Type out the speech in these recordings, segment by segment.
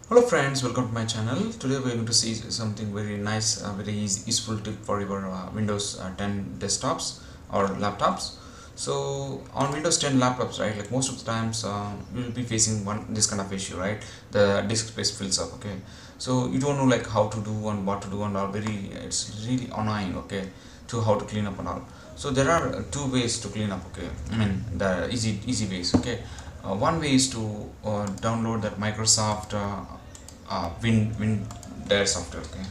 Hello friends, welcome to my channel. Today we're going to see something very nice, very easy, useful tip for your Windows 10 desktops or laptops. So on Windows 10 laptops, right, like most of the times you will be facing this kind of issue, right? The disk space fills up, okay? So you don't know like how to do and what to do and all. It's really annoying, okay, to how to clean up and all. So there are two ways to clean up, okay? I mean the easy ways, okay? One way is to download that Microsoft Win software. Okay,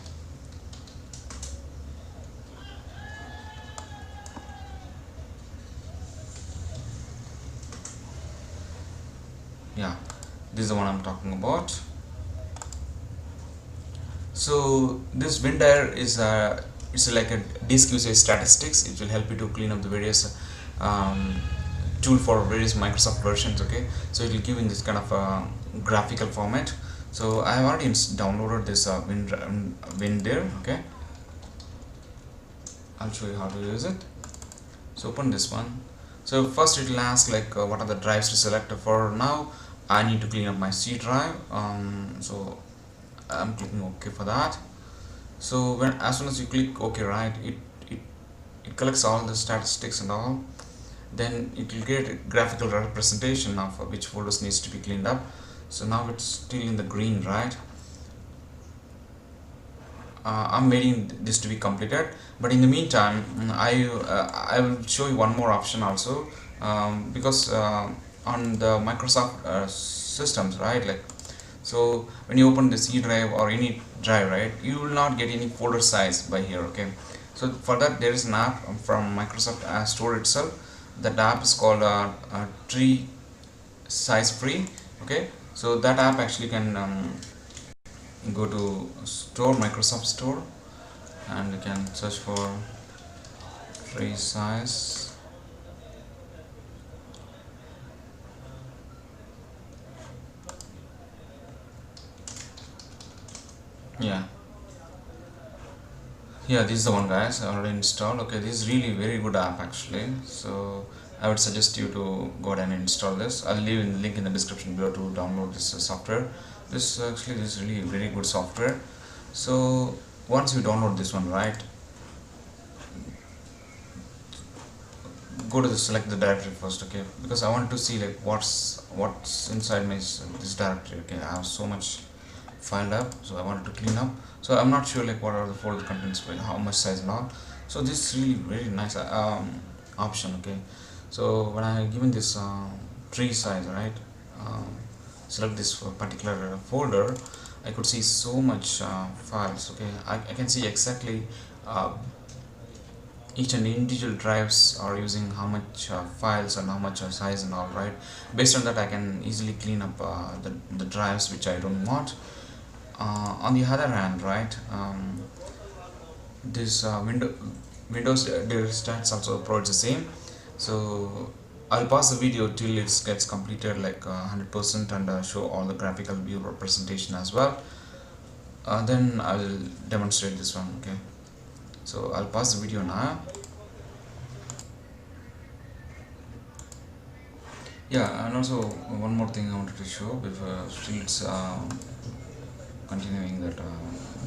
yeah, this is the one I'm talking about. So this WinDare is it's like a disk usage statistics. It will help you to clean up the various um, tool for various Microsoft versions. Okay, so it will give in this kind of graphical format. So I have already downloaded this WinDare. Okay, I'll show you how to use it. So open this one. So first it will ask like what are the drives to select. For now I need to clean up my C drive, so I'm clicking OK for that. So when as soon as you click OK, right, it, it collects all the statistics and all. Then it will get a graphical representation of which folders needs to be cleaned up. So now it's still in the green, right? I'm waiting this to be completed, but in the meantime I will show you one more option also, because on the Microsoft systems, right, like, so when you open this E drive or any drive, right, you will not get any folder size by here. Okay, so for that there is an app from Microsoft Store itself. That app is called Tree Size Free. Okay, so that app actually can go to store, Microsoft Store, and you can search for free size. Yeah, yeah, this is the one, guys. I already installed. Okay, this is really very good app actually. So I would suggest you to go ahead and install this. I'll leave a link in the description below to download this software. This is really very good software. So once you download this one, right, go to the select the directory first. Okay, because I want to see like what's inside my this directory. Okay, I have so much filed up, so I wanted to clean up. So I'm not sure like what are the folder contents, like how much size and all. So this is really very nice option. Okay, so when I given this tree size, right, um, select this particular folder, I could see so much files. Okay, I can see exactly uh, each and individual drives are using how much files and how much size and all, right. Based on that I can easily clean up the drives which I don't want. On the other hand, right, this Windows Data Stats also provides the same. So I'll pause the video till it gets completed like 100% and show all the graphical view representation as well. Then I will demonstrate this one. Okay, so I'll pause the video now. Yeah, and also one more thing I wanted to show before still it's continuing that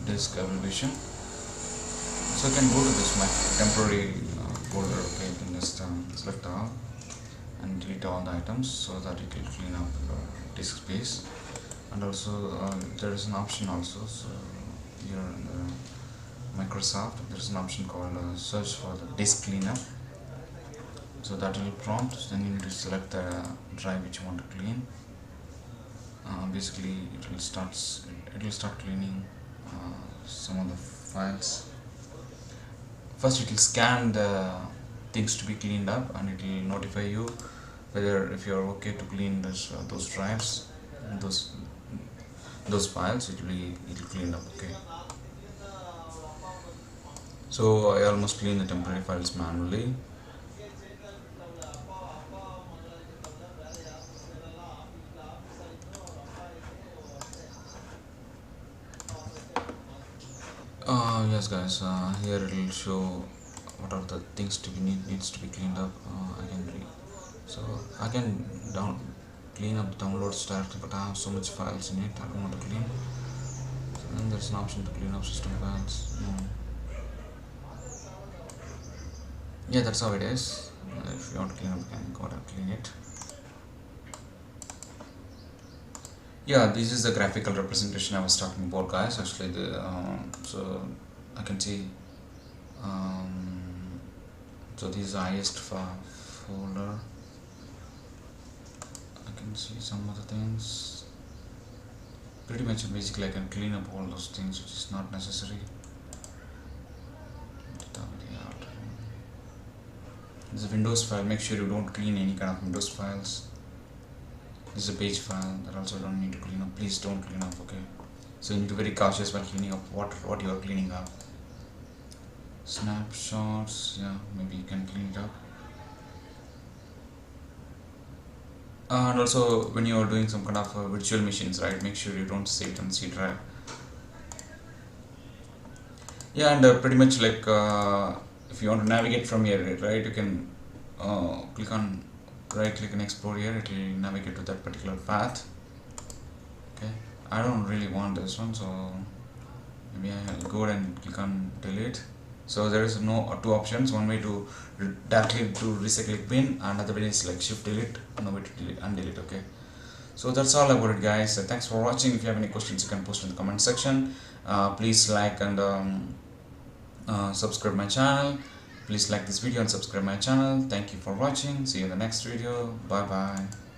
disk evaluation. So I can go to this my temporary folder. Okay, you can just select all and delete all the items so that it will clean up disk space. And also there is an option also. So here in the Microsoft there is an option called search for the disk cleanup. So that will prompt. Then you need to select the drive which you want to clean. Basically it will start cleaning some of the files. First it will scan the things to be cleaned up and it will notify you whether if you're okay to clean those drives and those files. It will clean up. Okay, so I almost clean the temporary files manually. Yes, guys. Here it will show what are the things to be needs to be cleaned up. I can read. So I can clean up the downloads directly, but I have so much files in it, I don't want to clean. So then there's an option to clean up system files. No. Yeah, that's how it is. If you want to clean up, you can go and clean it. Yeah, this is the graphical representation I was talking about, guys. Actually, so I can see. So this is the highest folder. I can see some other things. Pretty much, basically, I can clean up all those things which is not necessary. This is a Windows file. Make sure you don't clean any kind of Windows files. This is a page file that also don't need to clean up. Please don't clean up, okay? So you need to be very cautious while cleaning up what you are cleaning up. Snapshots, yeah, maybe you can clean it up. And also when you are doing some kind of virtual machines, right, make sure you don't save it on C drive. Yeah, and pretty much like if you want to navigate from here, right, you can click on right click and explore here. It will navigate to that particular path. Okay, I don't really want this one, so maybe I'll go and click on delete. So there is two options. One way to directly to recycle bin, another way is like shift delete, another way to delete and delete. Okay, so that's all about it, guys. Thanks for watching. If you have any questions, you can post in the comment section. Please like and subscribe my channel. Please like this video and subscribe my channel. Thank you for watching. See you in the next video. Bye bye.